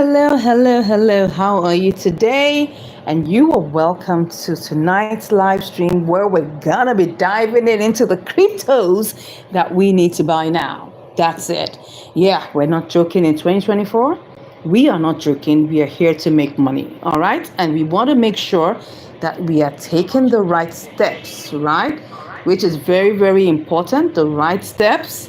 Hello. How are you today? And you are welcome to tonight's live stream where we're gonna be diving into the cryptos that we need to buy now. That's it. Yeah, we're not joking in 2024. We are not joking. We are here to make money. All right. And we want to make sure that we are taking the right steps, right? Which is very important. The right steps,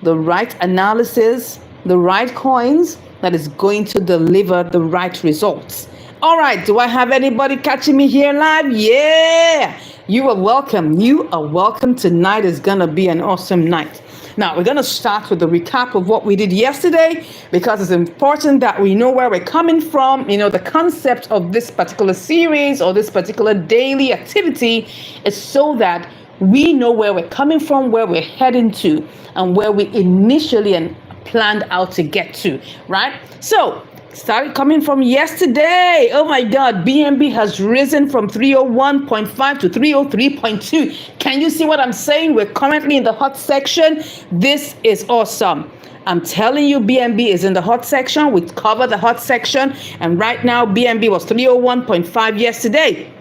the right analysis, the right coins that is going to deliver the right results. All right, do I have anybody catching me here live? Yeah, you are welcome. You are welcome. Tonight is going to be an awesome night. Now, we're going to start with the recap of what we did yesterday because it's important that we know where we're coming from. You know, the concept of this particular series or this particular daily activity is so that we know where we're coming from, where we're heading to, and where we initially and planned out to get to, right? So, started coming from yesterday. Oh my God, BNB has risen from 301.5 to 303.2. Can you see what I'm saying? We're currently in the hot section. This is awesome. I'm telling you, BNB is in the hot section. We covered the hot section, and right now BNB was 301.5 yesterday.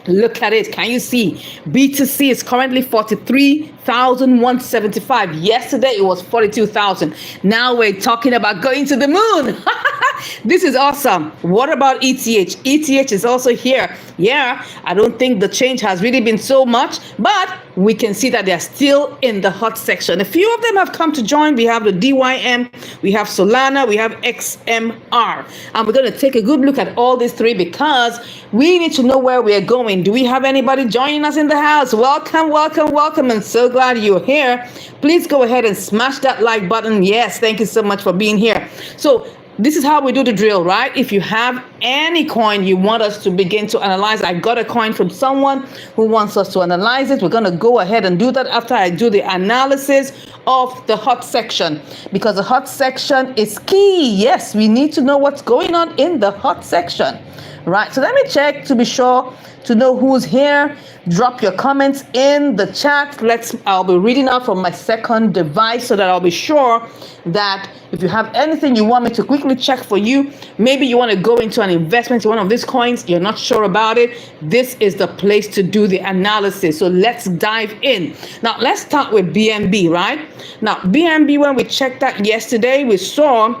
Look at it. Can you see? B2C is currently 43,175. Yesterday it was 42,000. Now we're talking about going to the moon. This is awesome. What about ETH? ETH is also here. Yeah, I don't think the change has really been so much, but we can see that they're still in the hot section. A few of them have come to join. We have the DYM, we have Solana, we have XMR. And we're going to take a good look at all these three because we need to know where we're going. Do we have anybody joining us in the house? Welcome. I'm so glad you're here. Please go ahead and smash that like button. Yes, thank you so much for being here. So this is how we do the drill, right? If you have any coin you want us to begin to analyze, I got a coin from someone who wants us to analyze it. We're going to go ahead and do that after I do the analysis of the hot section, because the hot section is key. Yes, we need to know what's going on in the hot section, right? So let me check to be sure to know who's here. Drop your comments in the chat. I'll be reading out from my second device so that I'll be sure that if you have anything you want me to quickly check for you, maybe you want to go into an investment in one of these coins, you're not sure about it, this is the place to do the analysis. So let's dive in. Now let's start with BNB, right? Now BNB, when we checked that yesterday, we saw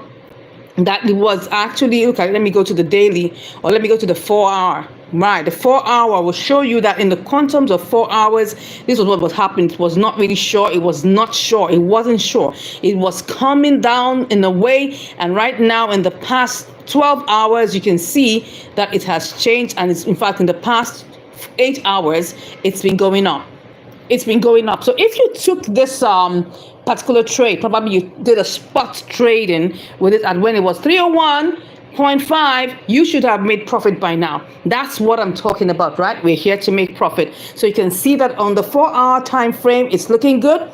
that it was actually, okay, let me go to the daily, or let me go to the 4-hour. Right, the 4-hour will show you that in the quantums of 4 hours, this was what was happening. It was not really sure. It was not sure. It wasn't sure. It was coming down in a way. And right now, in the past 12 hours, you can see that it has changed. And it's, in fact, in the past 8 hours, it's been going up. It's been going up. So if you took this particular trade, probably you did a spot trading with it at when it was 301.5, you should have made profit by now. That's what I'm talking about, right? We're here to make profit. So you can see that on the 4-hour time frame, it's looking good.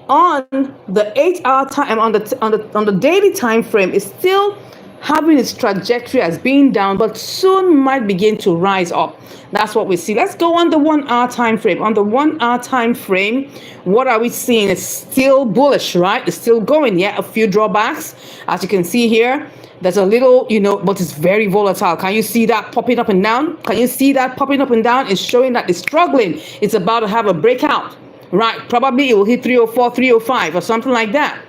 On the 8-hour time, on the daily time frame, it's still having its trajectory as being down, but soon might begin to rise up. That's what we see. Let's go on the 1-hour time frame. On the 1-hour time frame, what are we seeing? It's still bullish, right? It's still going. Yeah, a few drawbacks, as you can see here. There's a little, but it's very volatile. Can you see that popping up and down? Can you see that popping up and down? It's showing that it's struggling. It's about to have a breakout, right? Probably it will hit 304, 305 or something like that.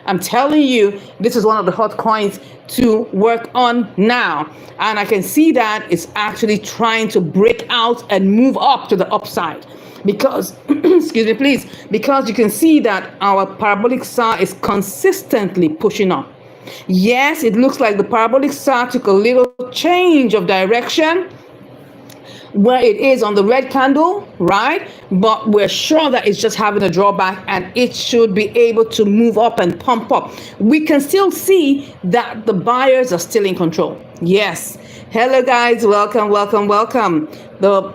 I'm telling you, this is one of the hot coins to work on now. And I can see that it's actually trying to break out and move up to the upside. Because, excuse me, please, because you can see that our parabolic SAR is consistently pushing up. Yes, it looks like the parabolic SAR took a little change of direction where it is on the red candle, right? But we're sure that it's just having a drawback and it should be able to move up and pump up. We can still see that the buyers are still in control. Yes. Hello guys, welcome. The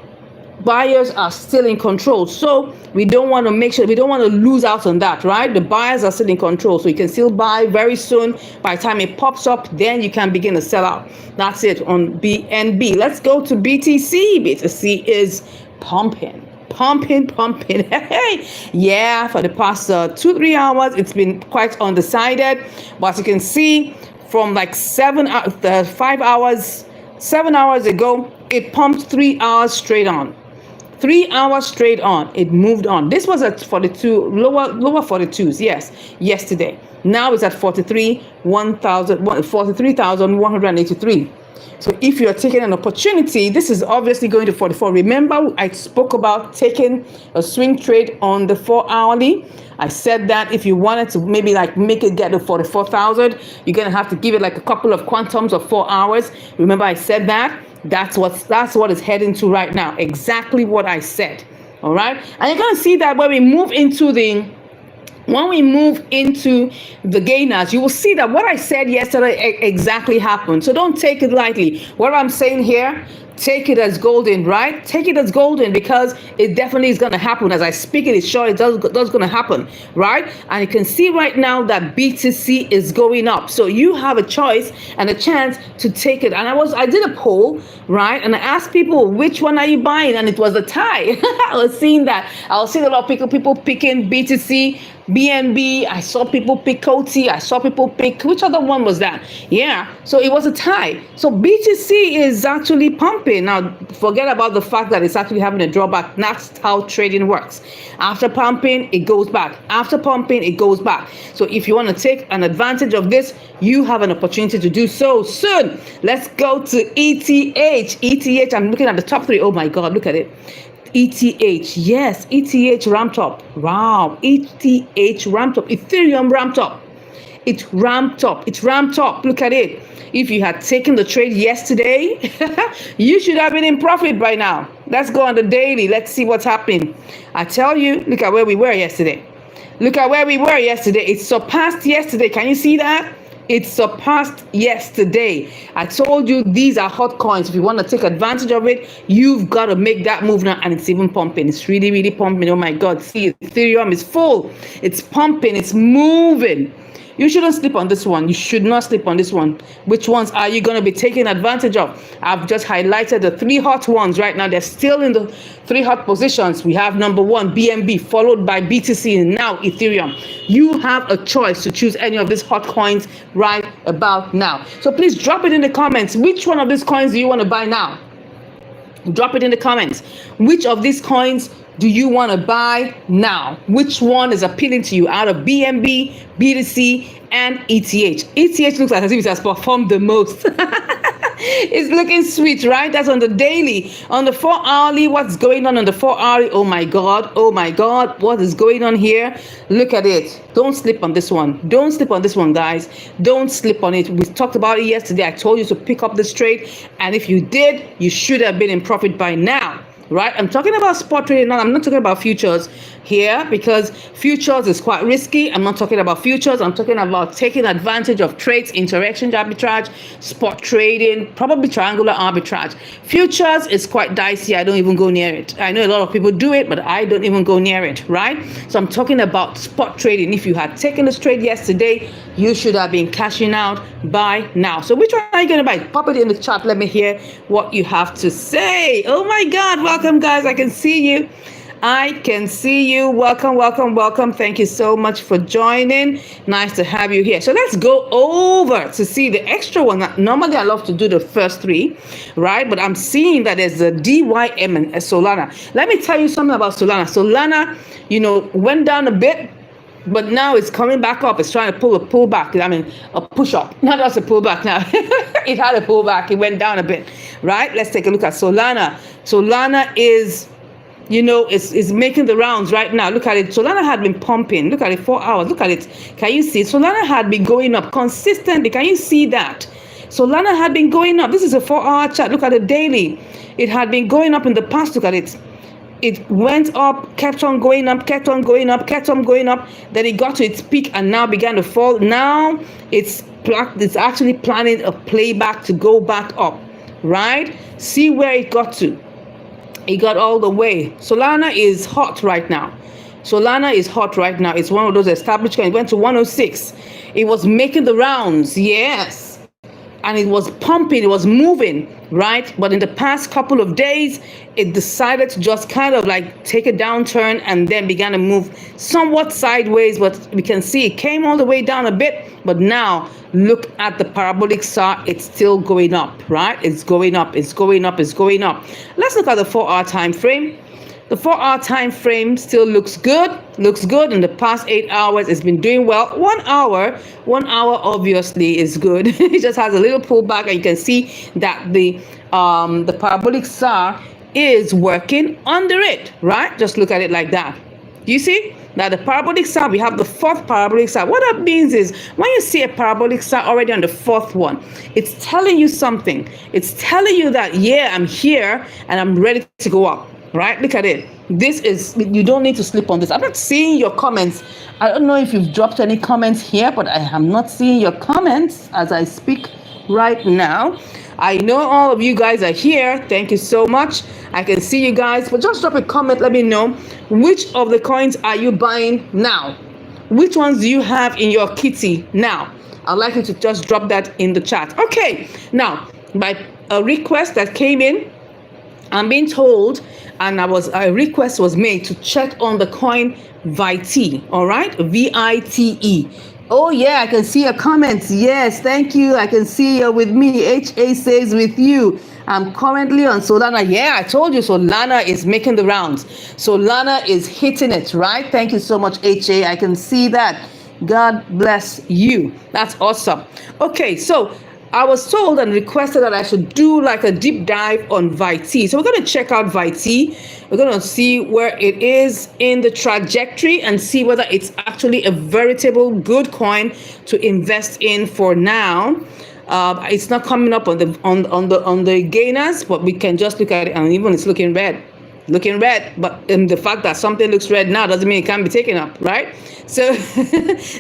buyers are still in control, so we don't want to lose out on that, right? The buyers are still in control, so you can still buy very soon. By the time it pops up, then you can begin to sell out. That's it on BNB. Let's go to BTC. BTC is pumping. Hey, yeah, for the past 2-3 hours it's been quite undecided, but as you can see, from like 5 hours, 7 hours ago. It pumped 3 hours straight on. 3 hours straight on. It moved on. This was at 42, lower 42s, yes, yesterday. Now it's at 43,183. So if you're taking an opportunity, this is obviously going to 44. Remember, I spoke about taking a swing trade on the 4 hourly. I said that if you wanted to maybe like make it get to 44,000, you're going to have to give it like a couple of quantums of 4 hours. Remember, I said that. That's what it's heading to right now. Exactly what I said. All right. And you're going to see that when we move into the gainers, you will see that what I said yesterday exactly happened. So don't take it lightly. What I'm saying here, take it as golden, right? Take it as golden, because it definitely is going to happen. As I speak it, it's sure it does going to happen, right? And you can see right now that BTC is going up. So you have a choice and a chance to take it. And I did a poll, right? And I asked people, which one are you buying? And it was a tie. I was seeing that. I was seeing a lot of people picking BTC, BNB. I saw people pick COTI. I saw people pick, which other one was that? Yeah. So it was a tie. So BTC is actually pumping. Now, forget about the fact that it's actually having a drawback. That's how trading works. After pumping, it goes back. After pumping, it goes back. So if you want to take an advantage of this, you have an opportunity to do so soon. Let's go to ETH. ETH, I'm looking at the top 3. Oh my God, look at it. ETH, yes, ETH ramped up. Wow, ETH ramped up. Ethereum ramped up. It ramped up. It ramped up. Look at it. If you had taken the trade yesterday, you should have been in profit by now. Let's go on the daily. Let's see what's happening. I tell you, look at where we were yesterday. Look at where we were yesterday. It surpassed yesterday. Can you see that? It surpassed yesterday. I told you these are hot coins. If you want to take advantage of it, you've got to make that move now. And it's even pumping. It's really, really pumping. Oh my God. See, Ethereum is full. It's pumping. It's moving. You shouldn't sleep on this one. You should not sleep on this one. Which ones are you going to be taking advantage of? I've just highlighted the 3 hot ones right now. They're still in the 3 hot positions. We have number 1, BNB, followed by BTC, and now Ethereum. You have a choice to choose any of these hot coins right about now. So please drop it in the comments. Which one of these coins do you want to buy now? Drop it in the comments. Which of these coins do you want to buy now? Which one is appealing to you out of BNB, BTC, and ETH? ETH looks like as if it has performed the most. It's looking sweet, right? That's on the daily. On the 4 hourly, what's going on the 4 hourly? Oh my God. Oh my God. What is going on here? Look at it. Don't sleep on this one. Don't sleep on this one, guys. Don't sleep on it. We talked about it yesterday. I told you to pick up this trade. And if you did, you should have been in profit by now. Right? I'm talking about spot trading now. I'm not talking about futures here, because futures is quite risky. I'm not talking about futures. I'm talking about taking advantage of trades, interaction arbitrage, spot trading, probably triangular arbitrage. Futures is quite dicey. I don't even go near it. I know a lot of people do it, but I don't even go near it, right? So I'm talking about spot trading. If you had taken this trade yesterday, you should have been cashing out by now. So which one are you going to buy? Pop it in the chat. Let me hear what you have to say. Oh my God. Welcome, guys. I can see you. I can see you. Welcome, welcome, welcome. Thank you so much for joining. Nice to have you here. So let's go over to see the extra one. Normally, I love to do the first 3, right? But I'm seeing that there's a DYM and a Solana. Let me tell you something about Solana. Solana, went down a bit, but now it's coming back up. It's trying to pull a pullback. I mean, a push up. Not just a pullback now. It had a pullback. It went down a bit, right? Let's take a look at Solana. Solana is, is making the rounds right now. Look at it. Solana had been pumping. Look at it, 4 hours. Look at it. Can you see? Solana had been going up consistently. Can you see that? Solana had been going up. This is a 4-hour chart. Look at the daily. It had been going up in the past. Look at it. It went up, kept on going up, kept on going up, kept on going up. Then it got to its peak and now began to fall. Now it's actually planning a playback to go back up, right? See where it got to. It got all the way. Solana is hot right now. Solana is hot right now. It's one of those established coins. It went to 106. It was making the rounds. Yes. and it was pumping, it was moving, right? But in the past couple of days, it decided to just kind of like take a downturn and then began to move somewhat sideways. But we can see it came all the way down a bit, but now look at the parabolic SAR, it's still going up, right? It's going up, it's going up, it's going up. Let's look at the 4-hour time frame. The 4-hour time frame still looks good. In the past 8 hours, it's been doing well. 1 hour obviously is good. It just has a little pullback, and you can see that the parabolic SAR is working under it, right? Just look at it like that. You see? Now the parabolic SAR, we have the 4th parabolic SAR. What that means is when you see a parabolic SAR already on the 4th one, it's telling you something. It's telling you that, yeah, I'm here and I'm ready to go up. Right? Look at it. This is, you don't need to sleep on this. I'm not seeing your comments. I don't know if you've dropped any comments here, but I am not seeing your comments as I speak right now. I know all of you guys are here. Thank you so much. I can see you guys, but just drop a comment. Let me know which of the coins are you buying now? Which ones do you have in your kitty now? I'd like you to just drop that in the chat. Okay. Now, by a request that came in, I'm being told, and a request was made to check on the coin VITE, all right? VITE. Oh, yeah, I can see your comments. Yes, thank you. I can see you're with me. HA says with you. I'm currently on Solana. Yeah, I told you Solana is making the rounds. Solana is hitting it, right? Thank you so much, HA. I can see that. God bless you. That's awesome. Okay, so I was told and requested that I should do like a deep dive on VITE. So we're going to check out VITE. We're going to see where it is in the trajectory and see whether it's actually a veritable good coin to invest in for now. It's not coming up on the gainers, but we can just look at it, and even it's looking red. But the fact that something looks red now doesn't mean it can't be taken up, right? So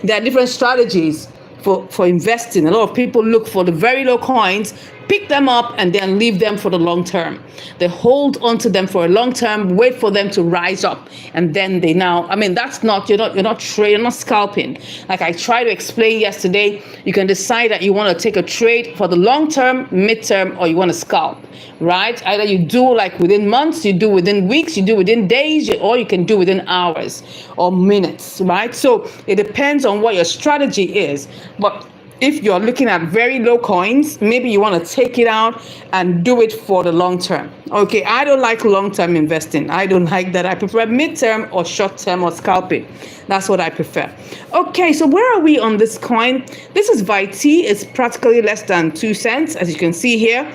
there are different strategies for investing. A lot of people look for the very low coins, pick them up, and then leave them for the long term. They hold onto them for a long term, wait for them to rise up, and then they now, that's not, you're not trading, you're not scalping. Like I tried to explain yesterday, you can decide that you want to take a trade for the long term, mid-term, or you want to scalp, right? Either you do like within months, you do within weeks, you do within days, or you can do within hours or minutes, right? So it depends on what your strategy is. But if you're looking at very low coins, maybe you want to take it out and do it for the long term. Okay, I don't like long-term investing. I don't like that. I prefer mid-term or short-term or scalping. That's what I prefer. Okay, so where are we on this coin? This is VITE. It's practically less than 2 cents, as you can see here.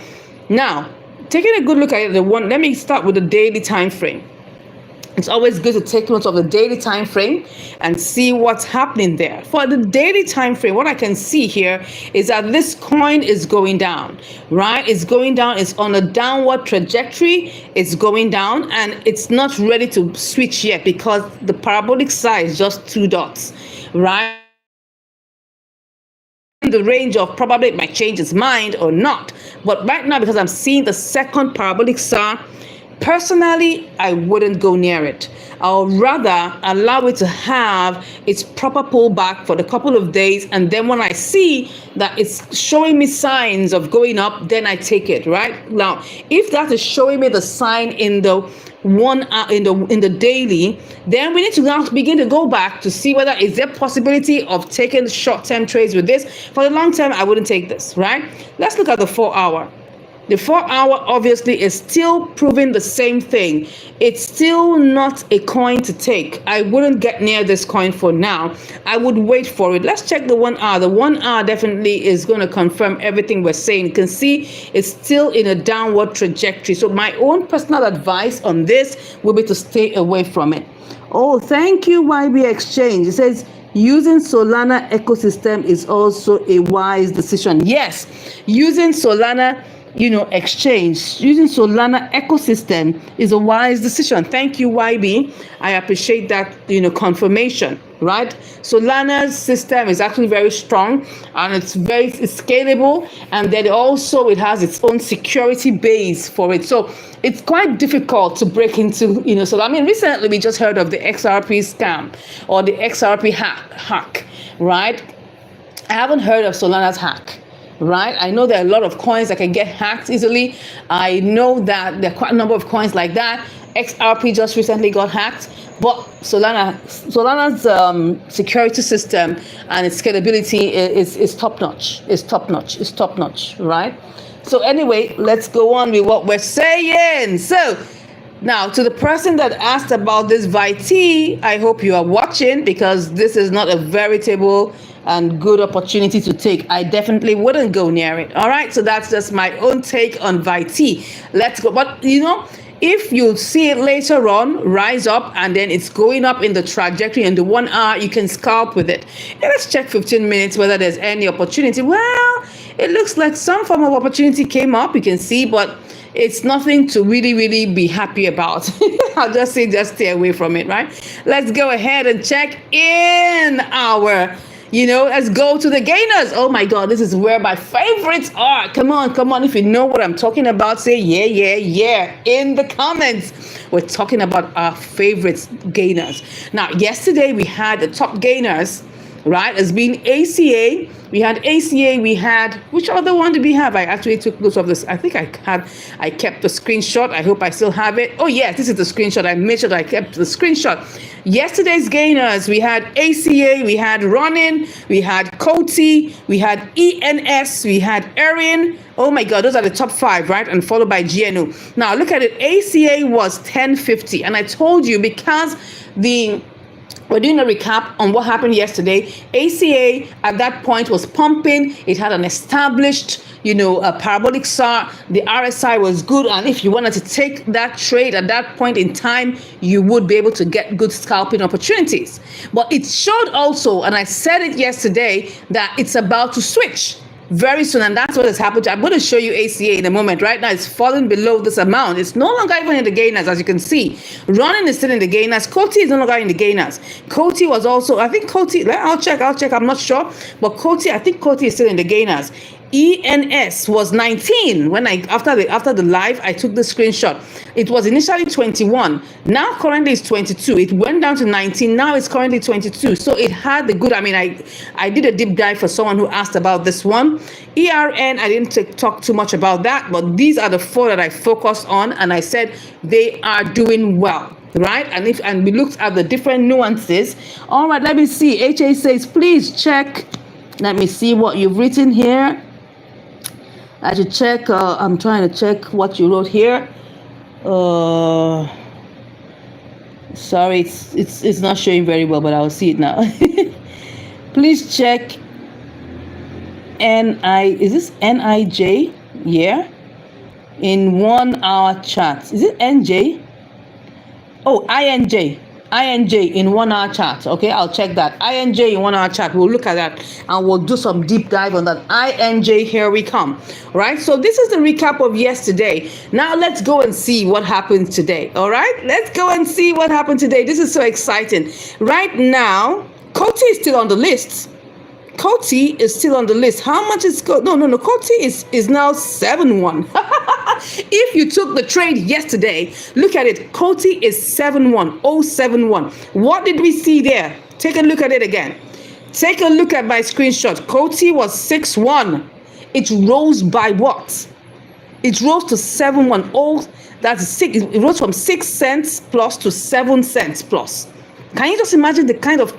Now, taking a good look at it, let me start with the daily time frame. It's always good to take note of the daily time frame and see what's happening there. For the daily time frame, what I can see here is that this coin is going down, right? It's going down. It's on a downward trajectory. It's going down, and it's not ready to switch yet because the parabolic size is just 2 dots, right? The range of probably it might change its mind or not. But right now, because I'm seeing the second parabolic SAR, personally, I wouldn't go near it. I'll rather allow it to have its proper pullback for the couple of days, and then when I see that it's showing me signs of going up, then I take it. Right now, if that is showing me the sign in the in the daily, then we need to now begin to go back to see whether is there possibility of taking short-term trades with this. For the long term, I wouldn't take this. Right? Let's look at the 4-hour. The 4-hour obviously is still proving the same thing. It's still not a coin to take. I wouldn't get near this coin for now. I would wait for it. Let's check the 1 hour. The 1 hour definitely is going to confirm everything we're saying. You can see it's still in a downward trajectory. So my own personal advice on this will be to stay away from it. Oh, thank you, YB Exchange. It says, using Solana ecosystem is also a wise decision. Yes, using Solana exchange, using Solana ecosystem is a wise decision. Thank you, YB. I appreciate that, confirmation, right? Solana's system is actually very strong, and it's scalable, and then also it has its own security base for it. So it's quite difficult to break into, so recently we just heard of the XRP scam or the XRP hack, right? I haven't heard of Solana's hack. right? I know there are a lot of coins that can get hacked easily. I know that there are quite a number of coins like that. XRP just recently got hacked, but Solana's security system and its scalability is top notch. It's top notch. It's top notch, right? So anyway, let's go on with what we're saying. So now, to the person that asked about this VIT, I hope you are watching, because this is not a veritable and good opportunity to take. I definitely wouldn't go near it. All right, so that's just my own take on VIT. Let's go. But you know, if you see it later on rise up and then it's going up in the trajectory in the 1 hour, you can scalp with it. And let's check 15 minutes whether there's any opportunity. Well, it looks like some form of opportunity came up, you can see, but it's nothing to really be happy about. I'll just say just stay away from it, right? Let's go ahead and check in our, let's go to the gainers. Oh my God, this is where my favorites are. Come on. If you know what I'm talking about, say yeah in the comments. We're talking about our favorites gainers. Now, yesterday we had the top gainers, right? As being ACA. We had ACA, we had, which other one did we have? I actually took notes of this. I think I kept the screenshot. I hope I still have it. Oh yes, this is the screenshot. I made sure that I kept the screenshot. Yesterday's gainers, we had ACA, we had Ronin, we had Coty, we had ENS, we had Erin. Oh my God, those are the top 5, right? And followed by GNO. Now look at it. ACA was 1050. And I told you, because we're doing a recap on what happened yesterday. ACA at that point was pumping. It had an established, a parabolic SAR. The RSI was good. And if you wanted to take that trade at that point in time, you would be able to get good scalping opportunities. But it showed also, and I said it yesterday, that it's about to switch very soon, and that's what has happened. I'm going to show you ACA in a moment. Right now it's falling below this amount. It's no longer even in the gainers, as you can see. Ronin is still in the gainers. Coty is no longer in the gainers. Coty was also, I think Coty, I'll check, I'm not sure, but I think Coty is still in the gainers. ENS was 19 when after the live I took the screenshot. It was initially 21. Now currently it's 22. It went down to 19. Now it's currently 22. So it had the good. I did a deep dive for someone who asked about this one. ERN, I didn't talk too much about that, but these are the 4 that I focused on, and I said they are doing well. Right, and we looked at the different nuances. All right, let me see. HA says, please check. Let me see what you've written here. I should check. I'm trying to check what you wrote here. Sorry, it's not showing very well, but I'll see it now. Please check. Is this NIJ? Yeah. In 1 hour chart. Is it NJ? Oh, INJ. INJ in 1 hour chart. Okay, I'll check that. INJ in 1 hour chart. We'll look at that and we'll do some deep dive on that. INJ, here we come. Right, so this is the recap of yesterday. Now let's go and see what happened today. All right, let's go and see what happened today. This is so exciting. Right now, Coty is still on the list. Coty is still on the list. How much is Coty? No. Coty is now 7-1. If you took the trade yesterday, look at it. Coty is 7-1. What did we see there? Take a look at it again. Take a look at my screenshot. Coty was 6-1. It rose by what? It rose to 7-1. Oh, that's 6. It rose from 6 cents plus to 7 cents plus. Can you just imagine the kind of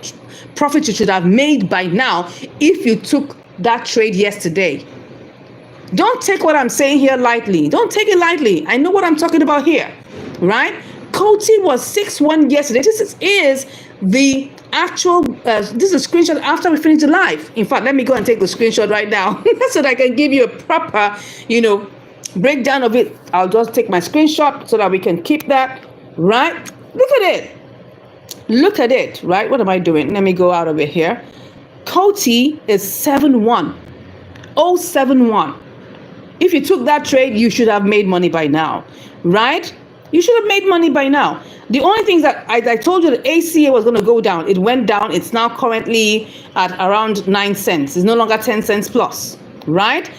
profit you should have made by now if you took that trade yesterday? Don't take what I'm saying here lightly. Don't take it lightly. I know what I'm talking about here, right? Coty was 6-1 yesterday. This is the actual, this is a screenshot after we finish the live. In fact, let me go and take the screenshot right now so that I can give you a proper, breakdown of it. I'll just take my screenshot so that we can keep that, right? Look at it. Look at it, right? What am I doing? Let me go out of it here. Coty is 7-1. 071. If you took that trade, you should have made money by now, right? You should have made money by now. The only thing that I told you that ACA was going to go down. It went down. It's now currently at around 9 cents. It's no longer 10 cents plus, right?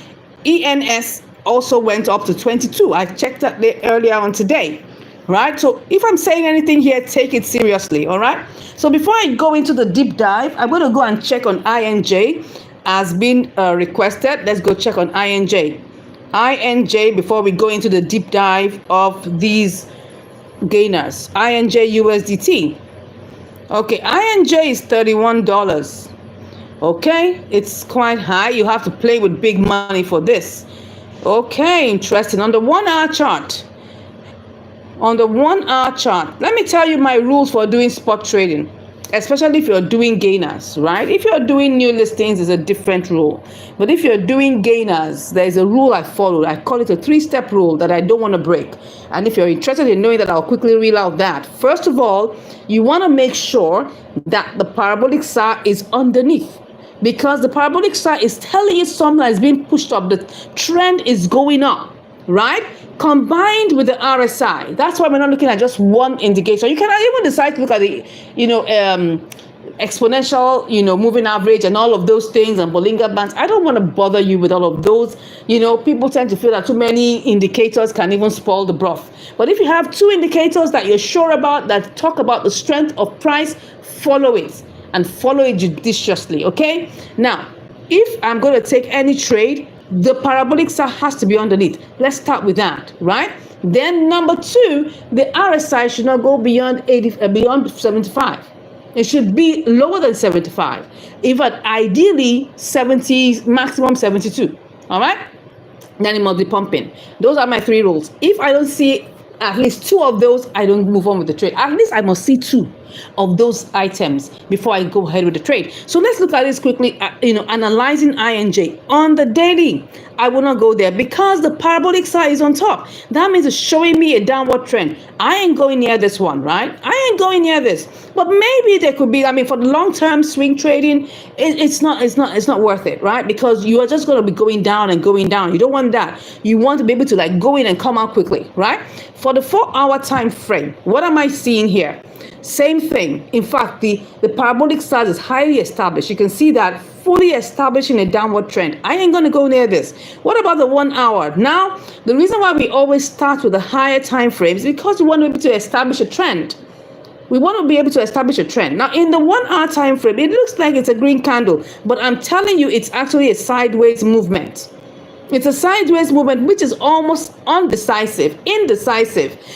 ENS also went up to 22. I checked that earlier on today, right? So if I'm saying anything here, take it seriously, all right? So before I go into the deep dive, I'm going to go and check on INJ. has been requested. Let's go check on INJ. INJ, before we go into the deep dive of these gainers. INJ USDT. Okay, INJ is $31. Okay, it's quite high. You have to play with big money for this. Okay, interesting. On the 1 hour chart, let me tell you my rules for doing spot trading, especially if you're doing gainers, right? If you're doing new listings, there's a different rule. But if you're doing gainers, there's a rule I follow. I call it a 3-step rule that I don't want to break. And if you're interested in knowing that, I'll quickly reel out that. First of all, you want to make sure that the parabolic SAR is underneath, because the parabolic SAR is telling you something that is being pushed up. The trend is going up, right? Combined with the RSI. That's why we're not looking at just one indicator. You can even decide to look at the, exponential, moving average and all of those things, and Bollinger Bands. I don't want to bother you with all of those. People tend to feel that too many indicators can even spoil the broth. But if you have 2 indicators that you're sure about, that talk about the strength of price, follow it, and follow it judiciously. Okay, now if I'm going to take any trade, the parabolic SAR has to be underneath. Let's start with that, right? Then number 2, the RSI should not go beyond 75. It should be lower than 75. Even ideally 70, maximum 72. All right? Then it must be pumping. Those are my 3 rules. If I don't see at least 2 of those, I don't move on with the trade. At least I must see 2 of those items before I go ahead with the trade. So let's look at this quickly. Analyzing INJ on the daily. I will not go there because the parabolic SAR is on top. That means it's showing me a downward trend. I ain't going near this one, right? I ain't going near this. But maybe there could be. For the long-term swing trading, it's not worth it, right? Because you are just going to be going down and going down. You don't want that. You want to be able to go in and come out quickly, right? For the 4-hour time frame, what am I seeing here? Same thing. In fact, the parabolic SAR is highly established. You can see that fully establishing a downward trend. I ain't going to go near this. What about the 1 hour? Now, the reason why we always start with the higher time frames is because we want to be able to establish a trend. We want to be able to establish a trend. Now, in the 1 hour time frame, it looks like it's a green candle, but I'm telling you, it's actually a sideways movement. It's a sideways movement, which is almost indecisive.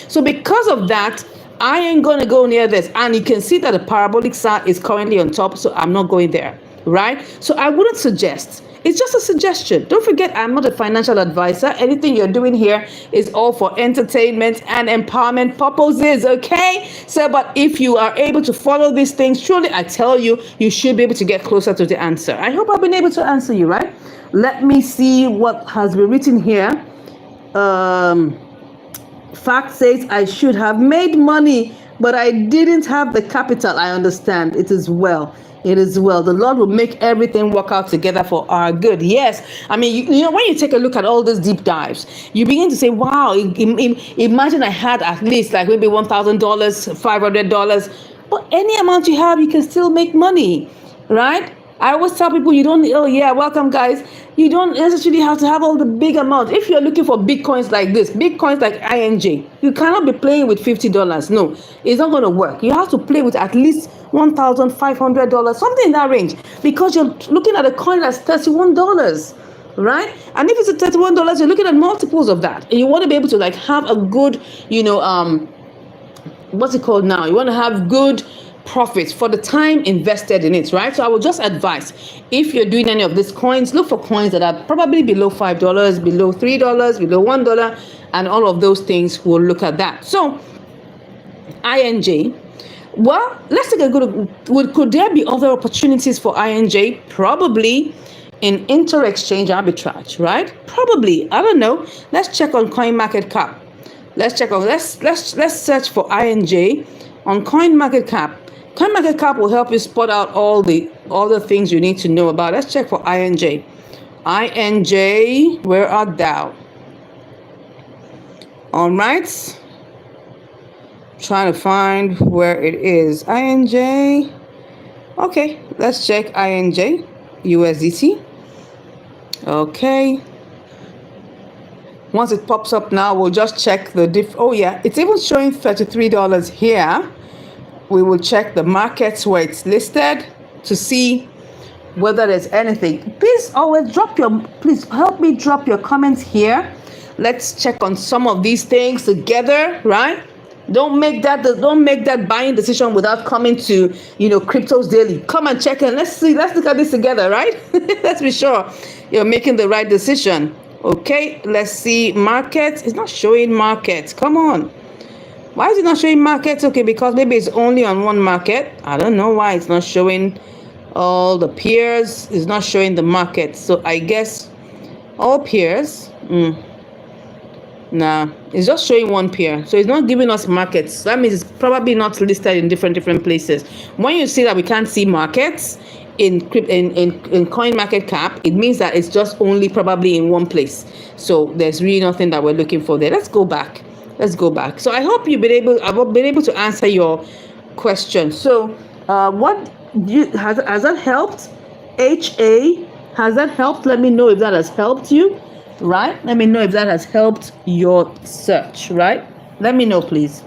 So because of that, I ain't going to go near this. And you can see that the parabolic SAR is currently on top, so I'm not going there, right? So I wouldn't suggest. It's just a suggestion. Don't forget, I'm not a financial advisor. Anything you're doing here is all for entertainment and empowerment purposes, okay? So, but if you are able to follow these things, truly, I tell you, you should be able to get closer to the answer. I hope I've been able to answer you, right? Let me see what has been written here. Fact says I should have made money, but I didn't have the capital. I understand. It is well. It is well. The Lord will make everything work out together for our good. Yes. When you take a look at all these deep dives, you begin to say, wow, imagine I had at least maybe $1,000, $500. But any amount you have, you can still make money, right? I always tell people welcome guys. You don't necessarily have to have all the big amounts. If you're looking for bitcoins like this, bitcoins like INJ, you cannot be playing with $50. No, it's not going to work. You have to play with at least $1,500, something in that range, because you're looking at a coin that's $31, right? And if it's at $31, you're looking at multiples of that, and you want to be able to have a good, what's it called now? You want to have good profits for the time invested in it, right? So I would just advise, if you're doing any of these coins, look for coins that are probably below $5, below $3, below $1, and all of those things. We'll look at that. So INJ, well, let's take a good. Could there be other opportunities for INJ? Probably in inter-exchange arbitrage, right? Probably. I don't know. Let's check on CoinMarketCap. Let's search for INJ on CoinMarketCap. CoinMarketCap will help you spot out all the things you need to know about. Let's check for INJ. INJ, where art thou? All right. Trying to find where it is. INJ. Okay, let's check INJ USDT. Okay. Once it pops up now, we'll just check the oh yeah, it's even showing $33 here. We will check the markets where it's listed to see whether there's anything. Please always please help me drop your comments here. Let's check on some of these things together, right? Don't make that buying decision without coming to, Cryptos Daily. Come and check in. Let's look at this together, right? Let's be sure you're making the right decision. Okay, let's see markets. It's not showing markets. Come on. Why is it not showing markets? Okay, because maybe it's only on one market. I don't know why it's not showing all the peers. It's not showing the market. So I guess all peers. Nah, it's just showing one pair, so it's not giving us markets. That means it's probably not listed in different places. When you see that we can't see markets in coin market cap, it means that it's just only probably in one place. So there's really nothing that we're looking for there. Let's go back. So I hope I've been able to answer your question. So has that helped? Has that helped? Let me know if that has helped you. Right? Let me know if that has helped your search, right? Let me know, please.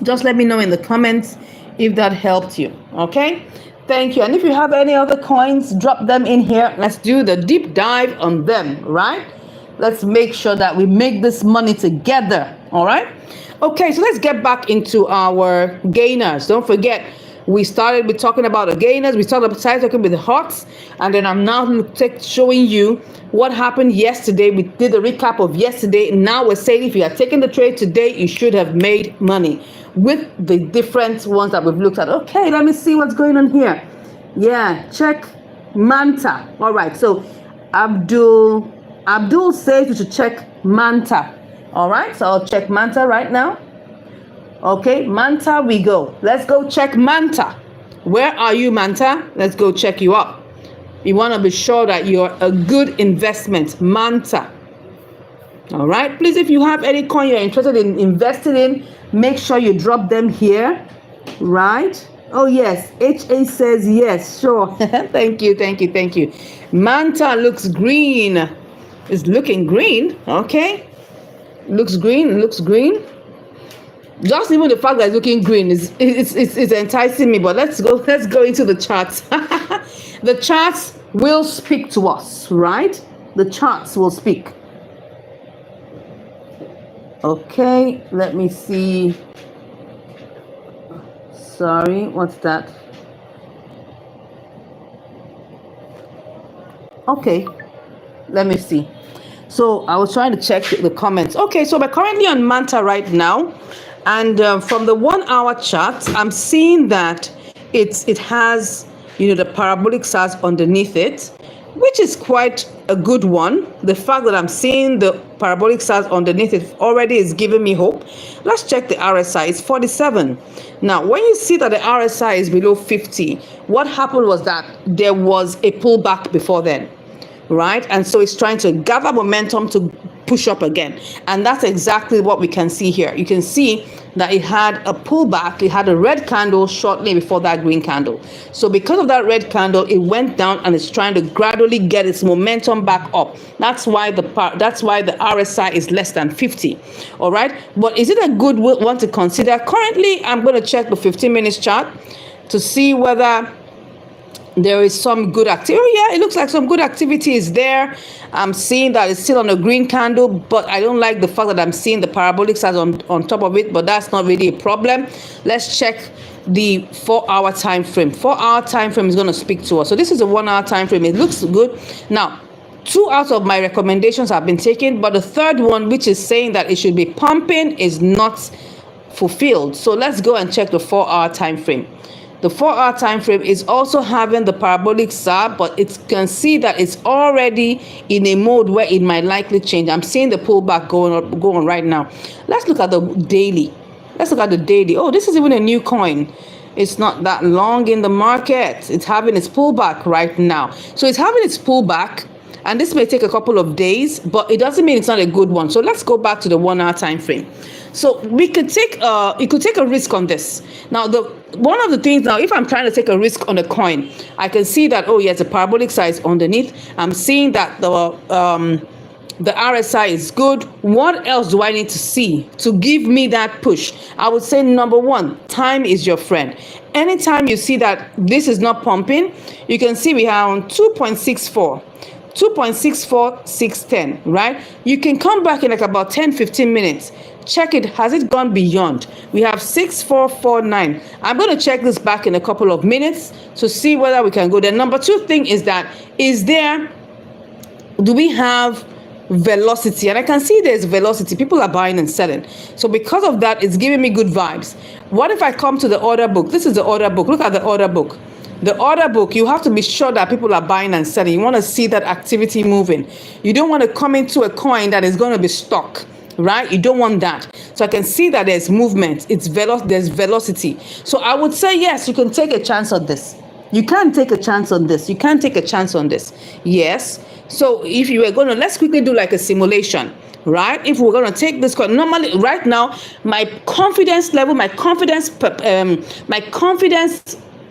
Just let me know in the comments if that helped you, okay? Thank you. And if you have any other coins, drop them in here. Let's do the deep dive on them, right? Let's make sure that we make this money together, all right? Okay, so let's get back into our gainers. Don't forget, we started with talking about the gainers. We started talking with the HOTS, and then I'm now showing you what happened yesterday. We did a recap of yesterday. Now we're saying if you are taking the trade today, you should have made money with the different ones that we've looked at. Okay, let me see what's going on here. Yeah, check Manta. All right, so Abdul says you should check Manta. All right, so I'll check Manta right now. Okay, Manta we go. Let's go check Manta. Where are you, Manta? Let's go check you up. You want to be sure that you're a good investment. Manta. All right. Please, if you have any coin you're interested in investing in, make sure you drop them here. Right? Oh, yes. HA says yes. Sure. Thank you. Manta looks green. It's looking green. Okay. Looks green. Just even the fact that it's looking green is enticing me. But let's go into the charts. The charts will speak to us, right? The charts will speak. Okay, let me see. Sorry, what's that? Okay, let me see. So I was trying to check the comments. Okay, so we're currently on Manta right now. And from the 1 hour chart, I'm seeing that it has, the parabolic stars underneath it, which is quite a good one. The fact that I'm seeing the parabolic stars underneath it already is giving me hope. Let's check the RSI. It's 47. Now, when you see that the RSI is below 50, what happened was that there was a pullback before then, right? And so it's trying to gather momentum to push up again, and that's exactly what we can see here. You can see that it had a pullback. It had a red candle shortly before that green candle. So because of that red candle, it went down and it's trying to gradually get its momentum back up. That's why the RSI is less than 50. All right, but is it a good one to consider? Currently, I'm going to check the 15 minutes chart to see whether there is some good activity. Oh, yeah, it looks like some good activity is there. I'm seeing that it's still on a green candle, but I don't like the fact that I'm seeing the parabolic size on top of it, but that's not really a problem. Let's check the 4 hour time frame. 4 hour time frame is going to speak to us. So this is a 1 hour time frame. It looks good. Now, 2 out of my recommendations have been taken, but the third one, which is saying that it should be pumping, is not fulfilled. So let's go and check the 4 hour time frame. The 4 hour time frame is also having the parabolic star, but it can see that it's already in a mode where it might likely change. I'm seeing the pullback going right now. Let's look at the daily. Oh, this is even a new coin. It's not that long in the market. It's having its pullback right now. So it's having its pullback, and this may take a couple of days, but it doesn't mean it's not a good one. So let's go back to the 1 hour time frame. So we could take you could take a risk on this. Now, one of the things now, if I'm trying to take a risk on a coin, I can see that, oh yes, the parabolic size underneath. I'm seeing that The RSI is good. What else do I need to see to give me that push? I would say number one, time is your friend. Anytime you see that this is not pumping, you can see we are on 2.64. 2.64610, right? You can come back in like about 10-15 minutes. Check it. Has it gone beyond? We have 6449. I'm going to check this back in a couple of minutes to see whether we can go there. Number two thing is that, do we have velocity? And I can see there's velocity. People are buying and selling. So because of that, it's giving me good vibes. What if I come to the order book? This is the order book. Look at the order book. The order book, you have to be sure that people are buying and selling. You want to see that activity moving. You don't want to come into a coin that is going to be stuck, right? You don't want that. So I can see that there's movement. There's velocity. So I would say, yes, you can take a chance on this. You can take a chance on this. You can take a chance on this. Yes. So if you were going to, let's quickly do like a simulation, right? If we're going to take this coin, normally right now, my confidence level, my confidence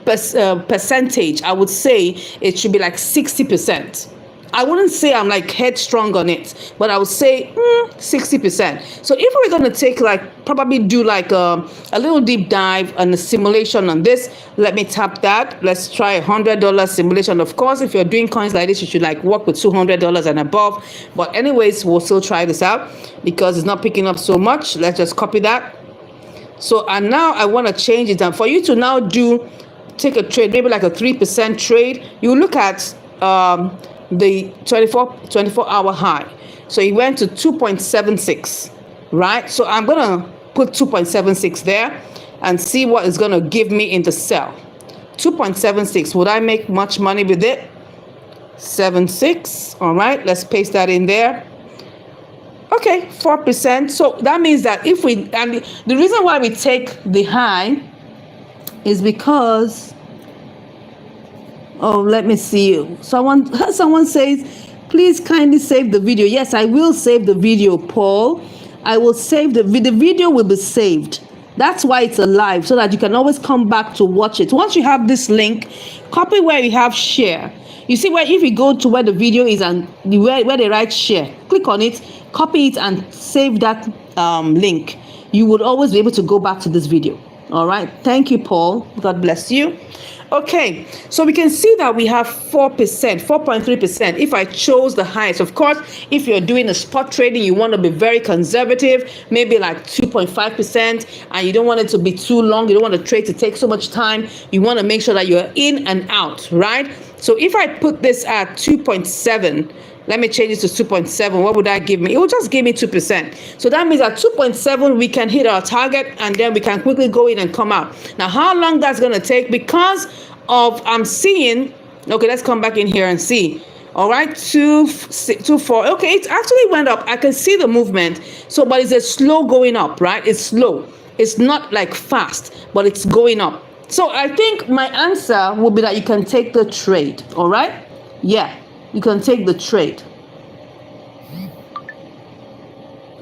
percentage, I would say it should be like 60%. I wouldn't say I'm like headstrong on it, but I would say 60%. So if we're going to take probably do like a little deep dive and a simulation on this, let me tap that. Let's try $100 simulation. Of course, if you're doing coins like this, you should work with $200 and above. But anyways, we'll still try this out because it's not picking up so much. Let's just copy that. So, and now I want to change it. And for you to now take a trade, maybe like a 3% trade, you look at the 24-hour high. So it went to 2.76, right? So I'm going to put 2.76 there and see what it's going to give me in the sell. 2.76. Would I make much money with it? 76. All right. Let's paste that in there. Okay, 4%. So that means that and the reason why we take the high is because, let me see. Someone says, please kindly save the video. Yes, I will save the video, Paul. I will save the video will be saved. That's why it's alive, so that you can always come back to watch it. Once you have this link, copy where you have share. You see where if you go to where the video is and where they write share, click on it, copy it and save that link. You would always be able to go back to this video. All right. Thank you, Paul. God bless you. Okay, so we can see that we have 4%, 4.3%. If I chose the highest, of course, if you're doing a spot trading, you want to be very conservative, maybe like 2.5%, and you don't want it to be too long. You don't want the trade to take so much time. You want to make sure that you're in and out, right? So if I put this at 2.7, let me change it to 2.7. What would that give me? It will just give me 2%. So that means at 2.7, we can hit our target and then we can quickly go in and come out. Now, how long that's going to take? Because of, I'm seeing, okay, let's come back in here and see. All right, 2.4. Okay, it actually went up. I can see the movement. So, but it's a slow going up, right? It's slow. It's not like fast, but it's going up. So I think my answer would be that you can take the trade. All right. Yeah. You can take the trade.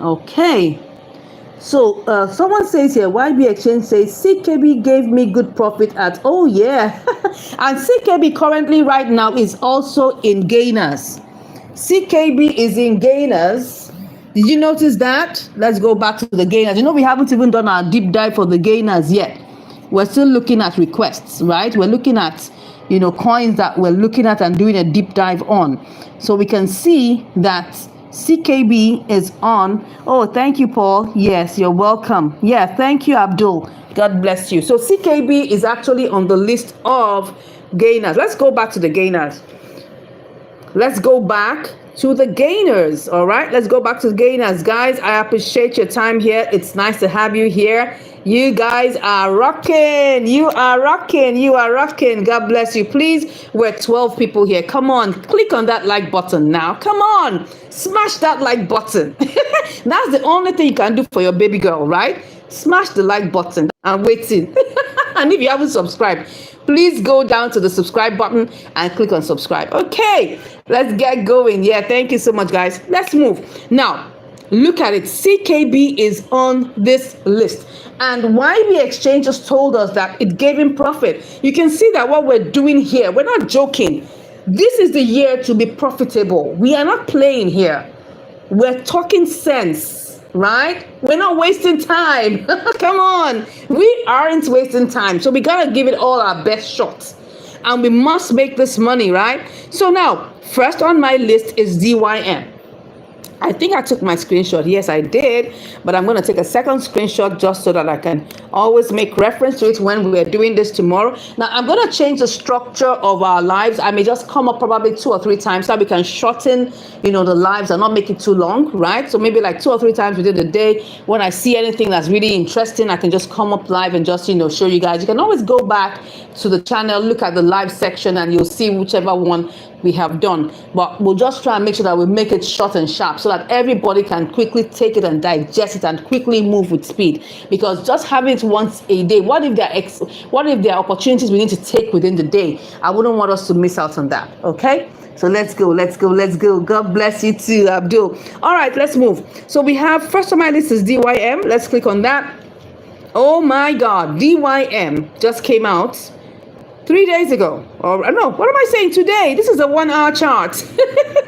Okay. So someone says here, YB Exchange says, CKB gave me good profit at, oh yeah. And CKB currently right now is also in gainers. CKB is in gainers. Did you notice that? Let's go back to the gainers. You know, we haven't even done our deep dive for the gainers yet. We're still looking at requests, right? We're looking at coins that we're looking at and doing a deep dive on. So we can see that CKB is on. Oh, thank you, Paul. Yes, you're welcome. Yeah, thank you, Abdul. God bless you. So CKB is actually on the list of gainers. Let's go back to the gainers. Let's go back to the gainers. All right, let's go back to the gainers. Guys, I appreciate your time here. It's nice to have you here. You guys are rocking. You are rocking. You are rocking. God bless you. Please, we're 12 people here. Come on, click on that like button now. Come on, smash that like button. That's the only thing you can do for your baby girl, right? Smash the like button. I'm waiting. And if you haven't subscribed, please go down to the subscribe button and click on subscribe. Okay, let's get going. Yeah, thank you so much, guys. Let's move. Now, look at it. CKB is on this list. And YB Exchange just told us that it gave him profit. You can see that what we're doing here, we're not joking. This is the year to be profitable. We are not playing here. We're talking sense, right? We're not wasting time. Come on. We aren't wasting time. So we got to give it all our best shots. And we must make this money, right? So now, first on my list is DYM. I think I took my screenshot. Yes, I did. But I'm going to take a second screenshot just so that I can always make reference to it when we're doing this tomorrow. Now, I'm going to change the structure of our lives. I may just come up probably 2 or 3 times so we can shorten, the lives and not make it too long, right? So maybe like 2 or 3 times within the day. When I see anything that's really interesting, I can just come up live and just, show you guys. You can always go back to the channel, look at the live section, and you'll see whichever one we have done. But we'll just try and make sure that we make it short and sharp so that everybody can quickly take it and digest it and quickly move with speed. Because just having it once a day, what if there are opportunities we need to take within the day? I wouldn't want us to miss out on that. Okay, so let's go. God bless you too, Abdul. All right, let's move. So we have, first on my list is DYM. Let's click on that. Oh my God, DYM just came out 3 days ago. Or no, what am I saying? Today. This is a 1 hour chart.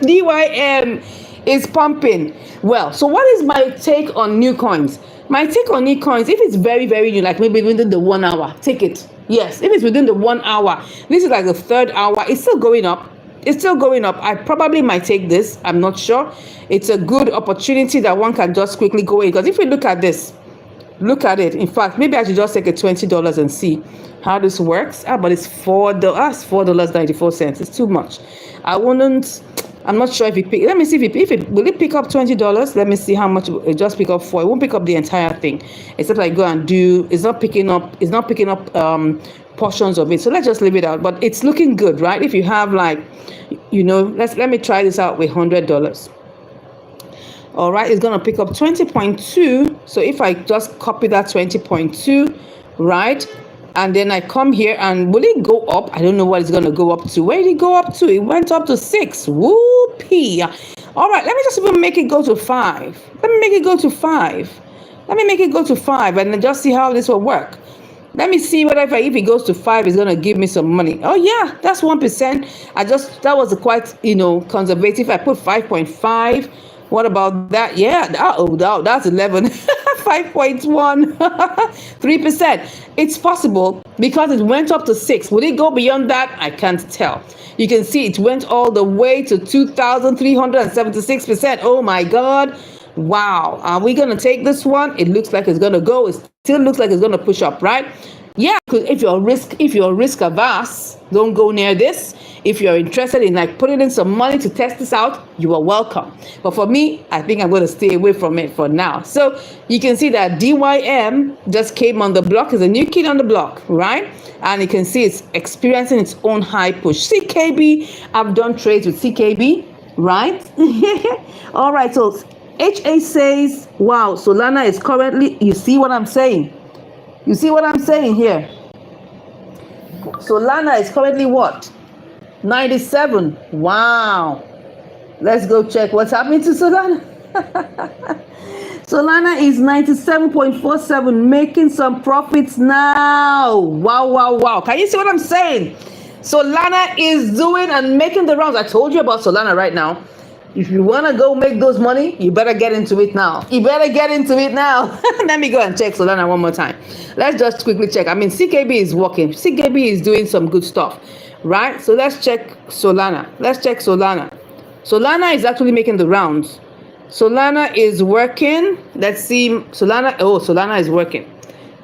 DYM is pumping. Well, so what is my take on new coins? My take on new coins, if it's very, very new, like maybe within the 1 hour, take it. Yes, if it's within the 1 hour, this is like the 3rd hour, it's still going up. I probably might take this. I'm not sure. It's a good opportunity that one can just quickly go in. Because if we look at this, look at it. In fact, maybe I should just take a $20 and see how this works. But it's $4.94. It's too much. I'm not sure if it let me see if it will it pick up $20. Let me see how much it just pick up for. It won't pick up the entire thing, except I go and do. It's not picking up portions of it. So let's just leave it out. But it's looking good, right? If you have let me try this out with $100. All right, it's going to pick up 20.2. So if I just copy that 20.2, right? And then I come here, and will it go up? I don't know what it's going to go up to. Where did it go up to? It went up to 6. Whoopee. All right, let me just even make it go to 5. Let me make it go to 5. And then just see how this will work. Let me see whether if it goes to 5, it's going to give me some money. Oh, yeah, that's 1%. that was quite, conservative. I put 5.5. What about that? Yeah, that's 11. 5.1. 3%. It's possible because it went up to 6. Would it go beyond that? I can't tell. You can see it went all the way to 2,376%. Oh my God. Wow. Are we going to take this one? It looks like it's going to go. It still looks like it's going to push up, right? Yeah, because if you're risk averse, don't go near this. If you're interested in putting in some money to test this out, you are welcome. But for me, I think I'm going to stay away from it for now. So you can see that DYM just came on the block. It's a new kid on the block, right? And you can see it's experiencing its own high push. CKB, I've done trades with CKB, right? All right, so HA says, wow, Solana is currently, you see what I'm saying? You see what I'm saying here? Solana is currently what? 97. Wow. Let's go check what's happening to Solana. Solana is 97.47, making some profits now. Wow. Can you see what I'm saying? Solana is doing and making the rounds. I told you about Solana right now. If you want to go make those money, you better get into it now. Let me go and check Solana one more time. Let's just quickly check. CKB is working. CKB is doing some good stuff, right? So let's check Solana. Solana is actually making the rounds. Solana is working. Let's see. Solana is working.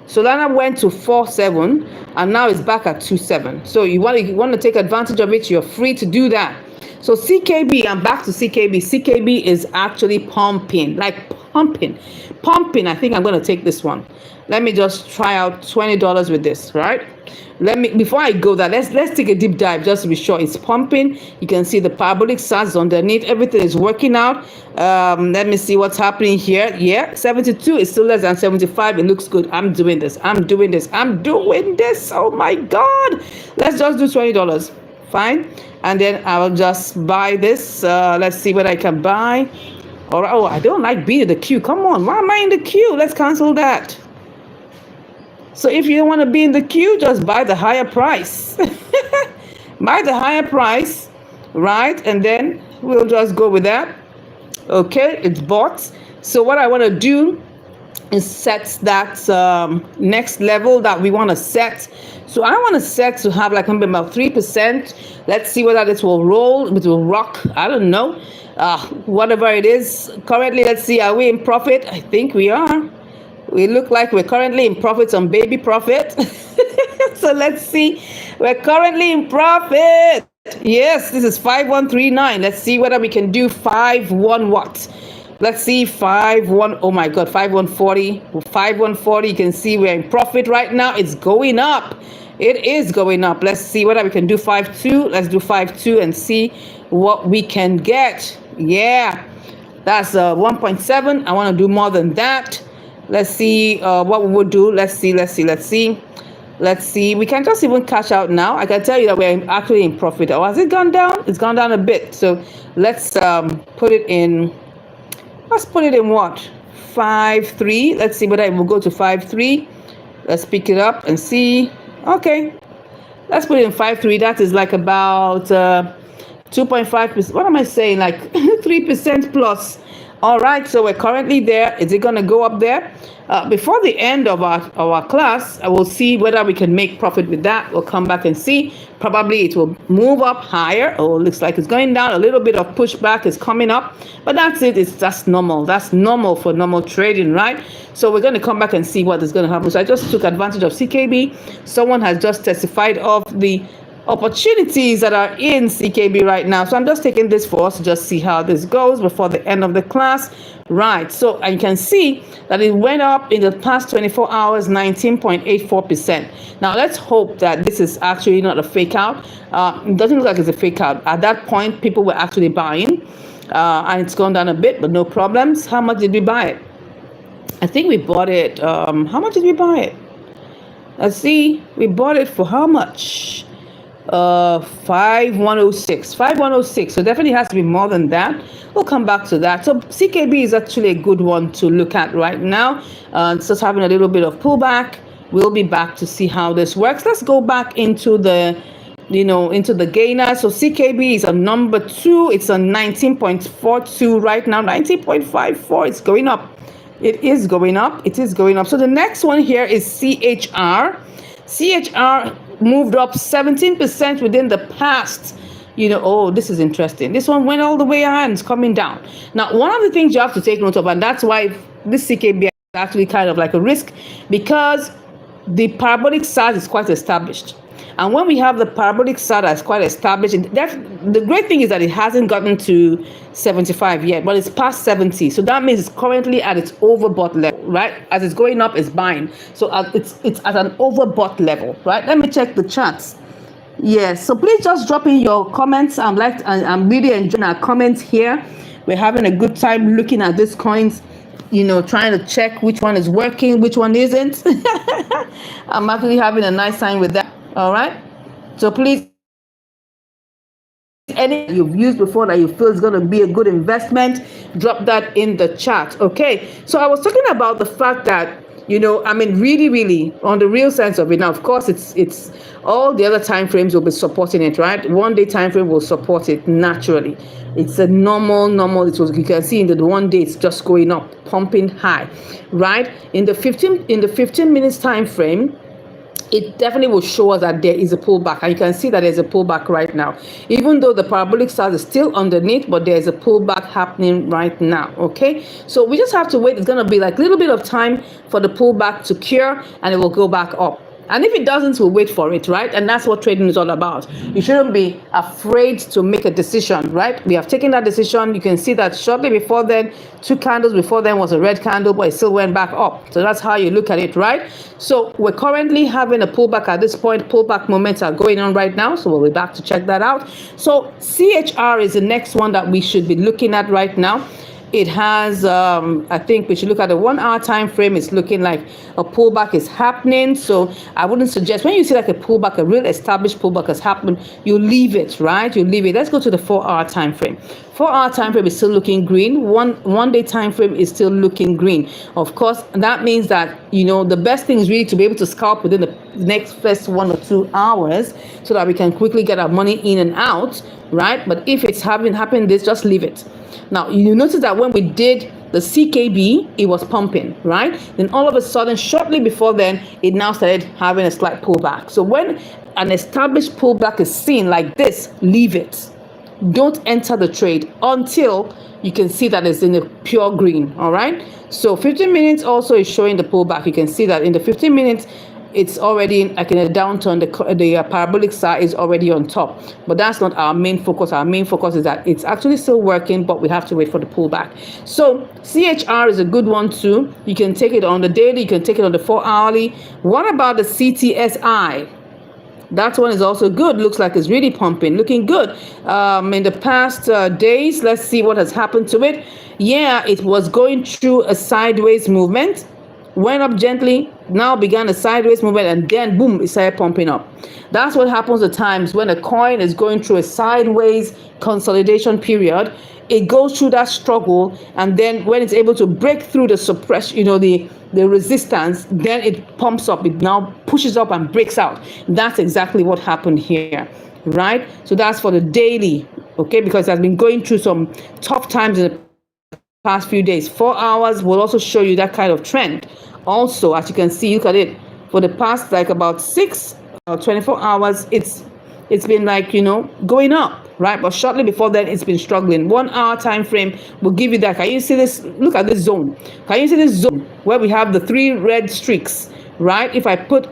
Solana went to 4.7 and now it's back at 2.7. So you want to take advantage of it, you're free to do that. So CKB, I'm back to CKB. CKB is actually pumping. I think I'm going to take this one. Let me just try out $20 with this, right? Before I go there, let's take a deep dive just to be sure it's pumping. You can see the parabolic SARS underneath. Everything is working out. Let me see what's happening here. Yeah, 72 is still less than 75. It looks good. I'm doing this. Oh my God. Let's just do $20. Fine. And then I'll just buy this. Let's see what I can buy. Oh, I don't like being in the queue. Come on. Why am I in the queue? Let's cancel that. So if you don't want to be in the queue, just buy the higher price. Buy the higher price, right? And then we'll just go with that. Okay, it's bought. So what I want to do is set that next level that we want to set. So I want to set to have like maybe about 3%. Let's see whether this will roll, it will rock. I don't know. Whatever it is. Currently, let's see, are we in profit? I think we are. We look like we're currently in profit on baby profit. So let's see. We're currently in profit. Yes, this is 5139. Let's see whether we can do 51 what? Let's see, 51. Oh my God, 5140. 5140. You can see we're in profit right now. It's going up. It is going up. Let's see whether we can do 52. Let's do 52 and see what we can get. Yeah, that's 1.7. I want to do more than that. Let's see what we would do. Let's see. We can just even cash out now. I can tell you that we're actually in profit. Oh, has it gone down? It's gone down a bit. So let's put it in. Let's put it in what? 5.3. Let's see whether it will go to 5.3. Let's pick it up and see. Okay. Let's put it in 5.3. That is like about 2.5%. What am I saying? Like 3% plus. All right, so we're currently there. Is it going to go up there? Before the end of our class, I will see whether we can make profit with that. We'll come back and see. Probably it will move up higher. Oh, it looks like it's going down. A little bit of pushback is coming up. But that's it. That's normal. That's normal for normal trading, right? So we're going to come back and see what is going to happen. So I just took advantage of CKB. Someone has just testified of the opportunities that are in CKB right now. So I'm just taking this for us to just see how this goes before the end of the class. Right. So you can see that it went up in the past 24 hours, 19.84%. Now let's hope that this is actually not a fake out. It doesn't look like it's a fake out. At that point, people were actually buying and it's gone down a bit, but no problems. How much did we buy it? I think we bought it. How much did we buy it? Let's see. We bought it for how much? 5106. So definitely has to be more than that. We'll come back to that. So CKB is actually a good one to look at right now. It's just having a little bit of pullback. We'll be back to see how this works. Let's go back into the into the gainer. So CKB is on number 2. It's on 19.42 right now. 19.54. It's going up. It is going up. So the next one here is CHR. CHR moved up 17% within the past. Oh, this is interesting. This one went all the way around, it's coming down. Now, one of the things you have to take note of, and that's why this CKB is actually kind of like a risk, because the parabolic SARS is quite established. And when we have the parabolic SARS that's quite established, the great thing is that it hasn't gotten to 75 yet, but it's past 70. So that means it's currently at its overbought level, right? As it's going up, it's buying. So it's at an overbought level, right? Let me check the charts. Yes, so please just drop in your comments. I'm really enjoying our comments here. We're having a good time looking at these coins, trying to check which one is working, which one isn't. I'm actually having a nice time with that. All right, so please, any you've used before that you feel is going to be a good investment, drop that in the chat. Okay, so I was talking about the fact that really on the real sense of it. Now, of course, it's all the other time frames will be supporting it, right? 1 day time frame will support it naturally. It's a normal. You can see in the 1 day it's just going up, pumping high, right? In the 15 minutes time frame, it definitely will show us that there is a pullback, and you can see that there's a pullback right now, even though the parabolic SARS is still underneath, but there's a pullback happening right now. Okay, so we just have to wait. It's going to be like a little bit of time for the pullback to cure, and it will go back up. And if it doesn't, we'll wait for it, right? And that's what trading is all about. You shouldn't be afraid to make a decision, right? We have taken that decision. You can see that shortly before then, 2 candles before then was a red candle, but it still went back up. So that's how you look at it, right? So we're currently having a pullback at this point. Pullback moments are going on right now. So we'll be back to check that out. So CHR is the next one that we should be looking at right now. It has, I think we should look at the 1 hour time frame. It's looking like a pullback is happening. So I wouldn't suggest, when you see like a pullback, a real established pullback has happened, you leave it, right? You leave it. Let's go to the 4 hour time frame. 4 hour time frame is still looking green. One day time frame is still looking green. Of course, that means that, the best thing is really to be able to scalp within the the next first 1 or 2 hours so that we can quickly get our money in and out, right? But if it's having happened this, just leave it. Now, you notice that when we did the CKB, it was pumping, right? Then all of a sudden, shortly before then, it now started having a slight pullback. So when an established pullback is seen like this, leave it. Don't enter the trade until you can see that it's in the pure green, all right? So 15 minutes also is showing the pullback. You can see that in the 15 minutes, it's already like in a downturn. The parabolic SAR is already on top, but that's not our main focus. Our main focus is that it's actually still working, but we have to wait for the pullback. So CHR is a good one too. You can take it on the daily, you can take it on the 4-hourly. What about the CTSI? That one is also good. Looks like it's really pumping, looking good. In the past days, let's see what has happened to it. Yeah, it was going through a sideways movement, went up gently, now began a sideways movement, and then boom, it started pumping up. That's what happens at times when a coin is going through a sideways consolidation period. It goes through that struggle, and then when it's able to break through the suppression, the resistance, then it pumps up. It now pushes up and breaks out. That's exactly what happened here, right? So that's for the daily, okay, because it has been going through some tough times in the past few days. 4 hours will also show you that kind of trend. Also, as you can see, look at it, for the past like about 6 or 24 hours, it's been like, going up, right? But shortly before then, it's been struggling. 1 hour time frame will give you that. Can you see this? Look at this zone. Can you see this zone where we have the 3 red streaks, right? If I put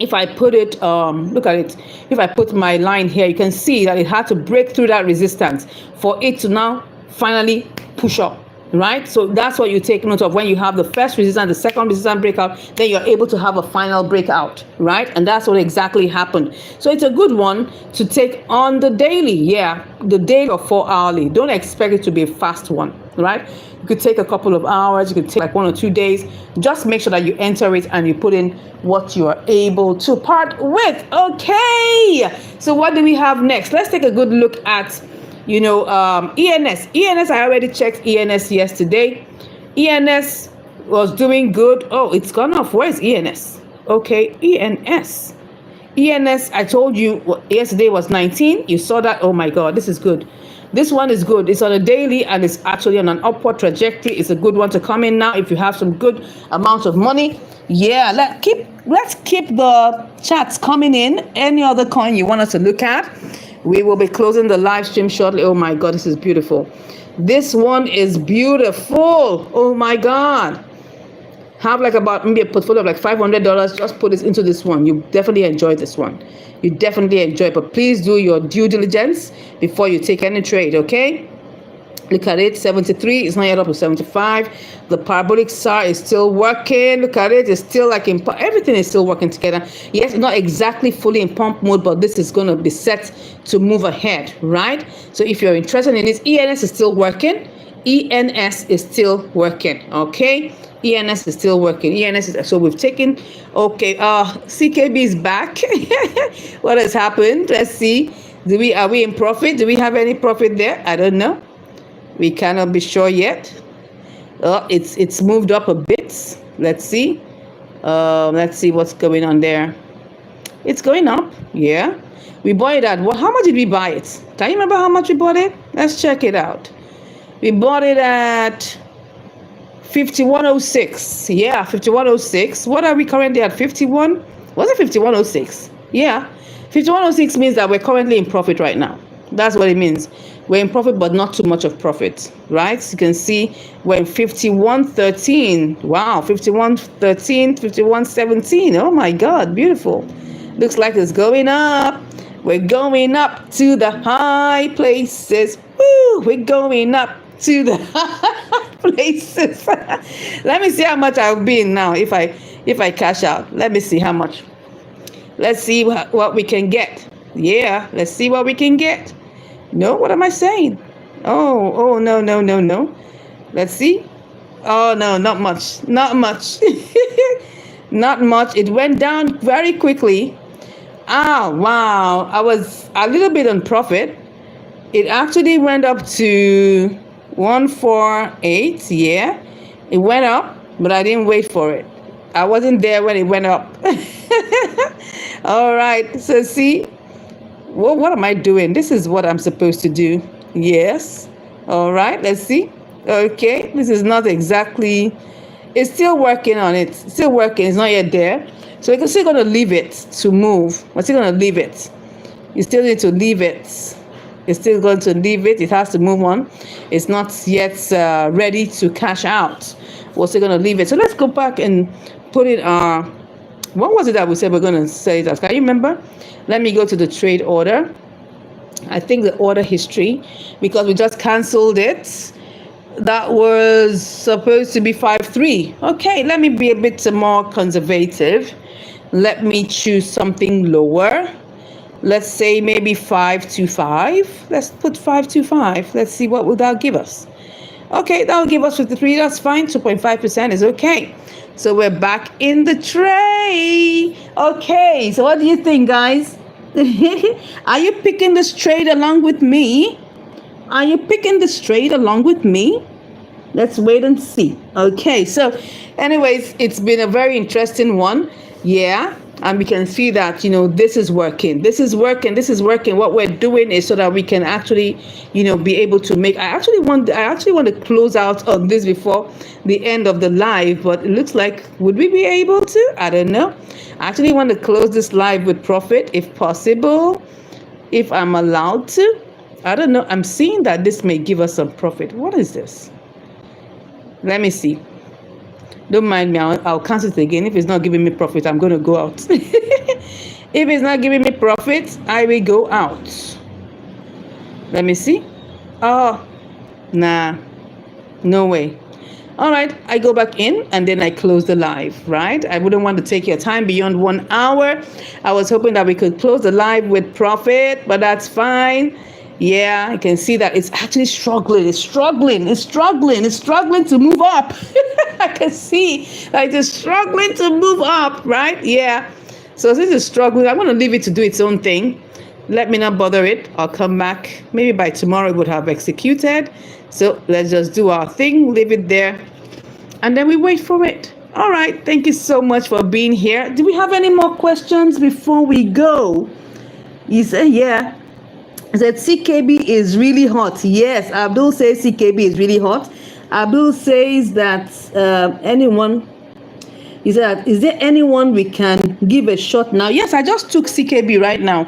it, look at it. If I put my line here, you can see that it had to break through that resistance for it to now finally push up, right? So that's what you take note of when you have the first resistance, the second resistance breakout, then you're able to have a final breakout, right? And that's what exactly happened. So it's a good one to take on the daily. Yeah, the daily or 4-hourly. Don't expect it to be a fast one, right? You could take a couple of hours, you could take like 1 or 2 days. Just make sure that you enter it and you put in what you are able to part with. Okay, so what do we have next? Let's take a good look at ENS. I already checked ENS yesterday. ENS was doing good. Oh, it's gone off. Where's ENS? Okay, ENS. I told you yesterday was 19. You saw that. Oh my God, this is good. This one is good. It's on a daily and it's actually on an upward trajectory. It's a good one to come in now if you have some good amount of money. Yeah, let's keep the chats coming in. Any other coin you want us to look at? We will be closing the live stream shortly. Oh my God, this is beautiful. This one is beautiful. Oh my God. Have like about maybe a portfolio of like $500. Just put this into this one. You definitely enjoy this one. You definitely enjoy it. But please do your due diligence before you take any trade, okay? Look at it, 73. It's not yet up to 75. The parabolic SAR is still working. Look at it. It's still like everything is still working together. Yes, not exactly fully in pump mode, but this is going to be set to move ahead, right? So if you're interested in this, ENS is still working. ENS is still working, okay? ENS is still working. So we've taken, okay, CKB is back. What has happened? Let's see. Are we in profit? Do we have any profit there? I don't know. We cannot be sure yet. It's moved up a bit. Let's see. Let's see what's going on there. It's going up. Yeah. We bought it at what? How much did we buy it? Can you remember how much we bought it? Let's check it out. We bought it at 5106. Yeah, 5106. What are we currently at? 51? Was it 5106? Yeah. 5106 means that we're currently in profit right now. That's what it means. We're in profit, but not too much of profit, right? So you can see we're in 5113. Wow, 5113, 5117. Oh my God, beautiful. Looks like it's going up. We're going up to the high places. Woo, we're going up to the high places. Let me see how much I'll be in now if I cash out. Let me see how much. Let's see what we can get. Yeah, let's see what we can get. No, what am I saying? Oh, no. Let's see. Oh, no, not much. Not much. Not much. It went down very quickly. Ah, wow. I was a little bit on profit. It actually went up to 148. Yeah, it went up, but I didn't wait for it. I wasn't there when it went up. All right. So see, well, what am I doing? This is what I'm supposed to do. Yes. All right. Let's see. Okay. This is not exactly. It's still working on it. Still working. It's not yet there. So we're still going to leave it to move. We're still going to leave it. You still need to leave it. It's still going to leave it. It has to move on. It's not yet ready to cash out. We're still going to leave it. So let's go back and put it. What was it that we said we're going to say that? Can you remember? Let me go to the trade order. I think the order history, because we just canceled it. That was supposed to be 5.3. Okay, let me be a bit more conservative. Let me choose something lower. Let's say maybe 5.25. Let's put 5.25. Let's see what will that give us. Okay, that will give us 53. That's fine. 2.5% is okay. So we're back in the trade. Okay, so what do you think, guys? Are you picking this trade along with me? Are you picking this trade along with me? Let's wait and see. Okay, so anyways, it's been a very interesting one. Yeah. And we can see that, this is working. This is working. This is working. What we're doing is so that we can actually, be able to make. I actually want to close out on this before the end of the live, but it looks like, would we be able to? I don't know. I actually want to close this live with profit if possible, if I'm allowed to. I don't know. I'm seeing that this may give us some profit. What is this? Let me see. Don't mind me, I'll cancel it again. If it's not giving me profit, I'm going to go out. If it's not giving me profit, I will go out. Let me see. Oh, nah, no way. All right, I go back in and then I close the live, right? I wouldn't want to take your time beyond 1 hour. I was hoping that we could close the live with profit, but that's fine. Yeah, I can see that it's actually struggling. It's struggling to move up. I can see like it's struggling to move up, right? Yeah. So this is struggling. I'm going to leave it to do its own thing. Let me not bother it. I'll come back. Maybe by tomorrow it would have executed. So let's just do our thing, leave it there, and then we wait for it. All right. Thank you so much for being here. Do we have any more questions before we go? You say, yeah. That CKB is really hot. Yes, Abdul says CKB is really hot. Abdul says that he said, is there anyone we can give a shot now? Yes, I just took CKB right now.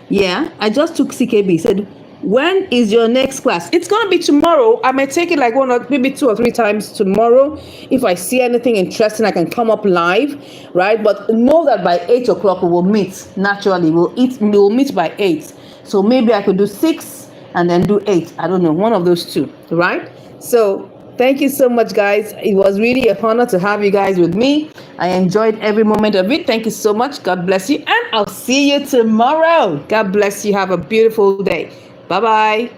Yeah, I just took CKB. He said, when is your next class? It's going to be tomorrow. I may take it like maybe 2 or 3 times tomorrow. If I see anything interesting, I can come up live, right? But know that by 8 o'clock we will meet. Naturally, we'll meet by 8. So maybe I could do 6 and then do 8. I don't know, one of those two, right? So thank you so much, guys. It was really an honor to have you guys with me. I enjoyed every moment of it. Thank you so much. God bless you. And I'll see you tomorrow. God bless you. Have a beautiful day. Bye-bye.